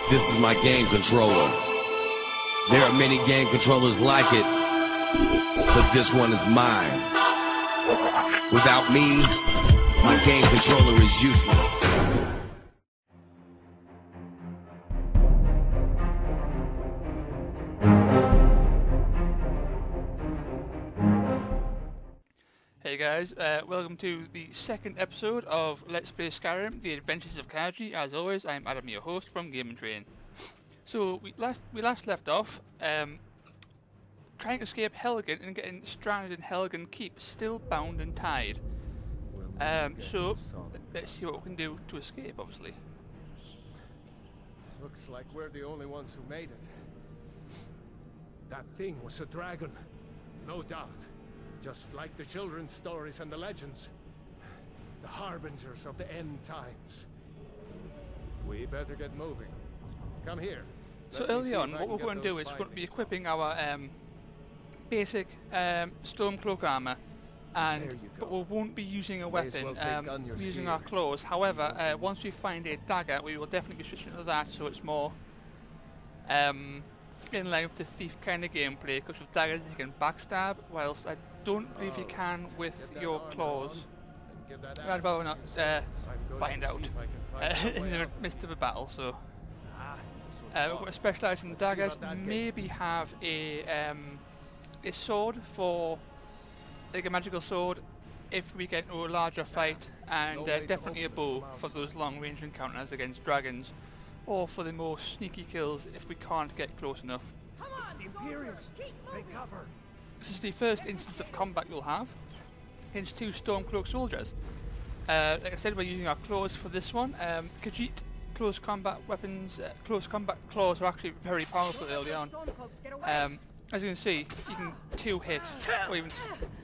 This is my game controller. There are many game controllers like it, but this one is mine. Without me, my game controller is useless. Hey guys, welcome to the second episode of Let's Play Skyrim, The Adventures of Khajii. As always, I'm Adam, your host from GameNTrain. So we last left off trying to escape Helgen and getting stranded in Helgen Keep, still bound and tied. So let's see what we can do to escape, obviously. Looks like we're the only ones who made it. That thing was a dragon, no doubt. Just like the children's stories and the legends. The harbingers of the end times. We better get moving. Come here. So early on, what we're going to do is we're going to be equipping our basic Stormcloak armor, but we won't be using a weapon, using our claws. However, once we find a dagger, we will definitely be switching to that, so it's more in line with the thief kind of gameplay, because with daggers you can backstab, whilst I don't believe you can with your claws. I'd rather not find out in the midst of a battle, so we're going to specialise in daggers, maybe have a sword for, like a magical sword if we get into a larger fight, and definitely a bow for those long range encounters against dragons, or for the more sneaky kills if we can't get close enough. Come on, the Imperials! Take cover! This is the first instance of combat you'll have against two Stormcloak soldiers. Like I said, we're using our claws for this one. Khajiit close combat weapons, close combat claws are actually very powerful early on. As you can see, you can two-hit, or even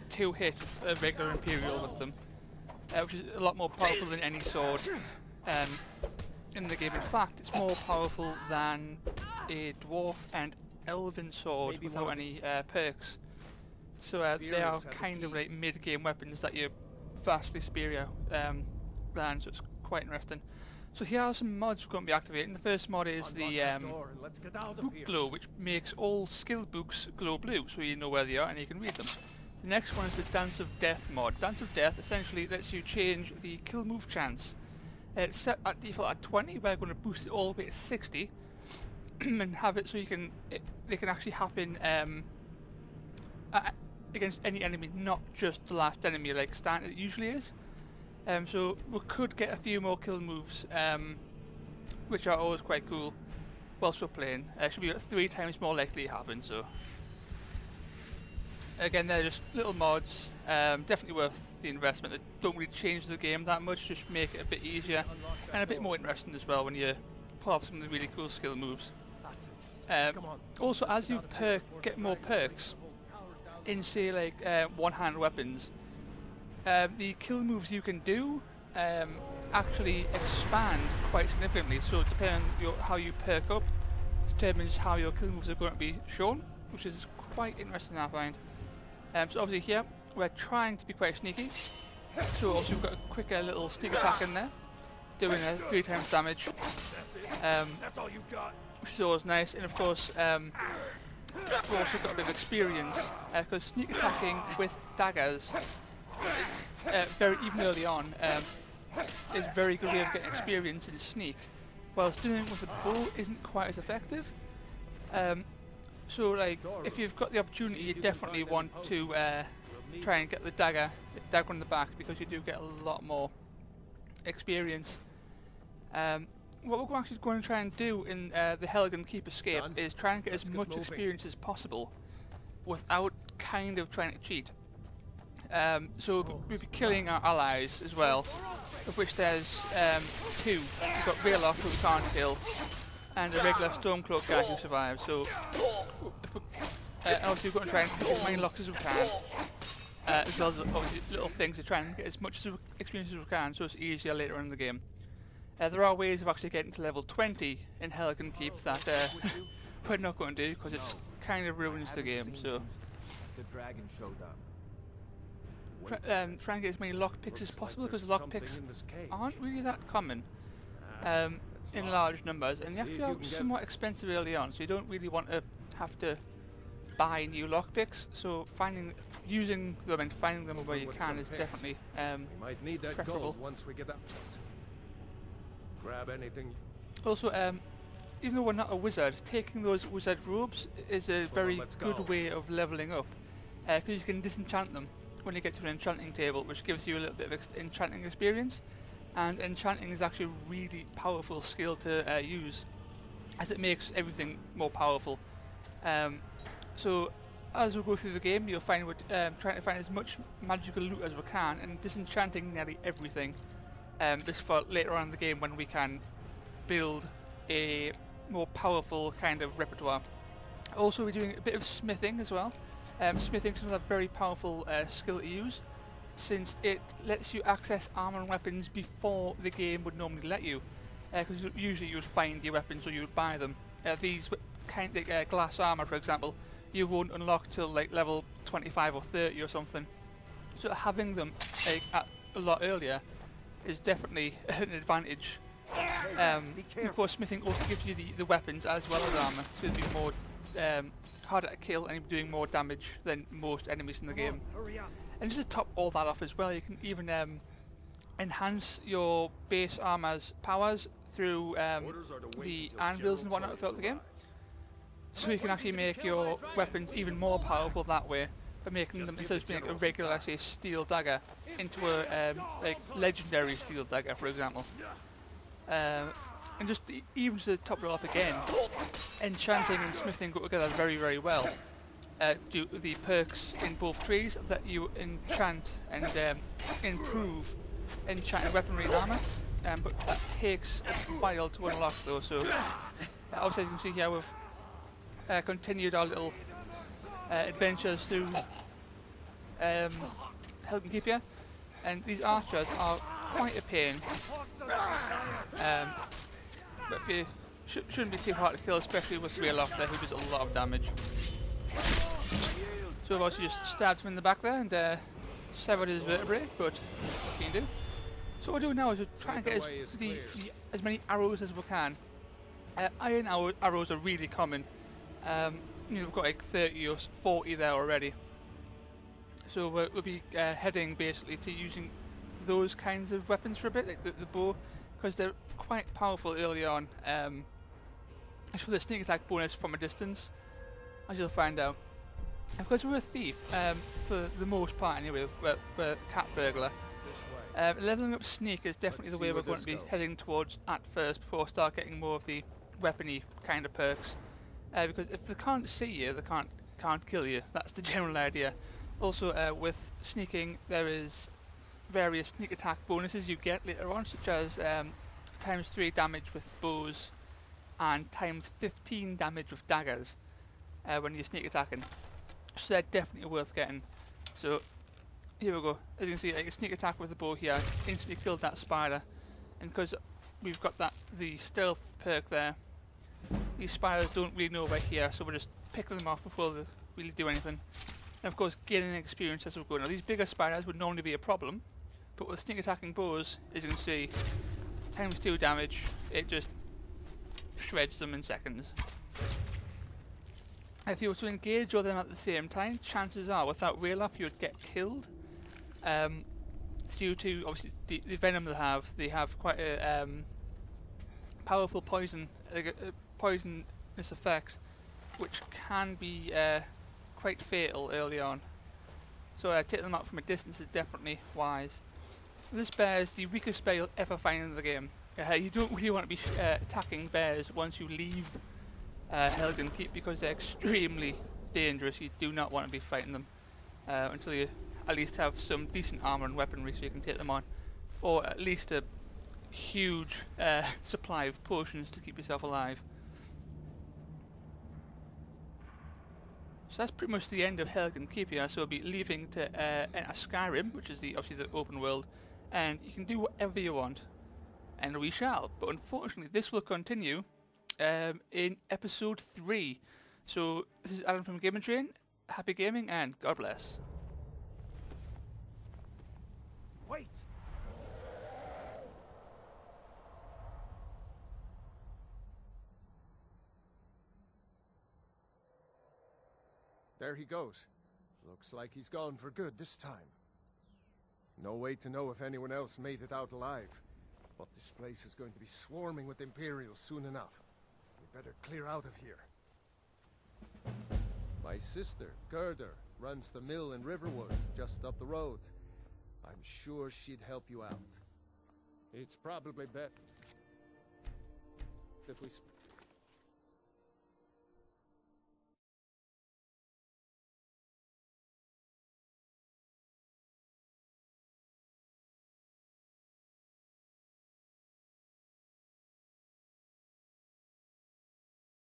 two-hit a regular Imperial with them, which is a lot more powerful than any sword in the game. In fact, it's more powerful than a dwarf and elven sword without any perks. So they are kind of like mid-game weapons that you're vastly superior than, so it's quite interesting. So here are some mods we're going to be activating. The first mod is the book glow, which makes all skill books glow blue, so you know where they are and you can read them. The next one is the Dance of Death mod. Dance of Death essentially lets you change the kill move chance. It's set at default at 20, we're going to boost it all the way to 60 and have it so you can they can actually happen against any enemy, not just the last enemy like standard usually is. So we could get a few more kill moves, which are always quite cool whilst we're playing. Should be 3 times more likely to happen, so again, they're just little mods, definitely worth the investment. They don't really change the game that much, just make it a bit easier and a bit more interesting as well when you pull off some of the really cool skill moves. Also, as you get more perks in, say, like one-hand weapons, the kill moves you can do actually expand quite significantly. So depending on how you perk up, determines how your kill moves are going to be shown, which is quite interesting, I find. So obviously here we're trying to be quite sneaky. So obviously we've got a quicker little sneak attack in there, doing 3 times damage, which is always nice. And of course we've also got a bit of experience, because sneak attacking with daggers, even early on, is a very good way of getting experience in sneak, whilst doing it with a bow isn't quite as effective. So like, if you've got the opportunity, you definitely want to try and get the dagger on the back, because you do get a lot more experience. What we're actually going to try and do in the Helgen Keep escape is try and get as much experience as possible without kind of trying to cheat. So we'll be killing our allies as well, of which there's 2. We've got Ralof, who we can't kill, and a regular Stormcloak guy who survives. So obviously we're going to try and pick as many locks as we can, as well as obviously little things to try and get as much experience as we can, so it's easier later on in the game. There are ways of actually getting to level 20 in Helgen Keep that we're not going to do, because it kind of ruins the game. So the dragon showed up. Try and get as many lockpicks as possible, because lockpicks aren't really that common. in large numbers, and they See if actually you are can get- somewhat expensive early on, so you don't really want to have to buy new lockpicks. So using them and finding them where you With can some is picks. definitely We might need that preferable. gold once we get that. Grab anything. Also, even though we're not a wizard, taking those wizard robes is a very let's good go. way of leveling up, because you can disenchant them when you get to an enchanting table, which gives you a little bit of enchanting experience. And enchanting is actually a really powerful skill to use, as it makes everything more powerful. So as we go through the game, you'll find we're trying to find as much magical loot as we can and disenchanting nearly everything. This for later on in the game when we can build a more powerful kind of repertoire. Also, we're doing a bit of smithing as well. Smithing is another very powerful skill to use, since it lets you access armor and weapons before the game would normally let you. Because usually you would find your weapons or you would buy them. These kind of glass armor, for example, you won't unlock till like level 25 or 30 or something. So having them at a lot earlier is definitely an advantage. Of course, smithing also gives you the weapons as well as armor, so it'll be more harder to kill and doing more damage than most enemies in the game. Hurry up. And just to top all that off as well, you can even enhance your base armor's powers through the anvils and whatnot throughout the game. So you can actually make your weapons even more powerful that way, by making them, instead of being a regular, say, steel dagger, into a like legendary steel dagger, for example. And just even to top it off again, enchanting and smithing go together very, very well. Due to the perks in both trees that you enchant and improve enchanted weaponry and armor, but that takes a while to unlock though. So obviously, as you can see here, we've continued our little adventures through Helgen Keep here, and these archers are quite a pain. But if you shouldn't be too hard to kill, especially with Ralof there, who does a lot of damage. So I've also just stabbed him in the back there and severed his vertebrae, but what can you do? So what we're doing now is we're trying to get as many arrows as we can. Iron arrows are really common. We've got like 30 or 40 there already. So we'll be heading basically to using those kinds of weapons for a bit, like the bow, because they're quite powerful early on. It's for the sneak attack bonus from a distance, as you'll find out. And because we're a thief, for the most part anyway, we're a cat burglar. Leveling up sneak is definitely the way we're going to be heading towards at first, before we start getting more of the weapony kind of perks. Because if they can't see you, they can't kill you. That's the general idea. Also, with sneaking, there is various sneak attack bonuses you get later on, such as times 3 damage with bows and times 15 damage with daggers when you're sneak attacking. So they're definitely worth getting. So here we go. As you can see, like a sneak attack with the bow here instantly killed that spider, and because we've got the stealth perk there, these spiders don't really know we're here, so we're just picking them off before they really do anything. And of course, gaining experience as we go. Now these bigger spiders would normally be a problem, but with sneak attacking bows, as you can see, times 2 damage, it just shreds them in seconds. If you were to engage all them at the same time, chances are without Ralof you would get killed. Due to obviously the venom they have quite a powerful poisonous effect, which can be quite fatal early on. So taking them out from a distance is definitely wise. This bear is the weakest bear you'll ever find in the game. You don't really want to be attacking bears once you leave Helgen Keep, because they're extremely dangerous. You do not want to be fighting them until you at least have some decent armor and weaponry so you can take them on, or at least a huge supply of potions to keep yourself alive. So that's pretty much the end of Helgen Keep here. So we'll be leaving to enter Skyrim, which is obviously the open world, and you can do whatever you want, and we shall. But unfortunately, this will continue in episode 3. So this is Adam from GameNTrain. Happy gaming and God bless. Wait! There he goes. Looks like he's gone for good this time. No way to know if anyone else made it out alive. But this place is going to be swarming with Imperials soon enough. We better clear out of here. My sister, Gerder, runs the mill in Riverwood, just up the road. I'm sure she'd help you out. It's probably better if we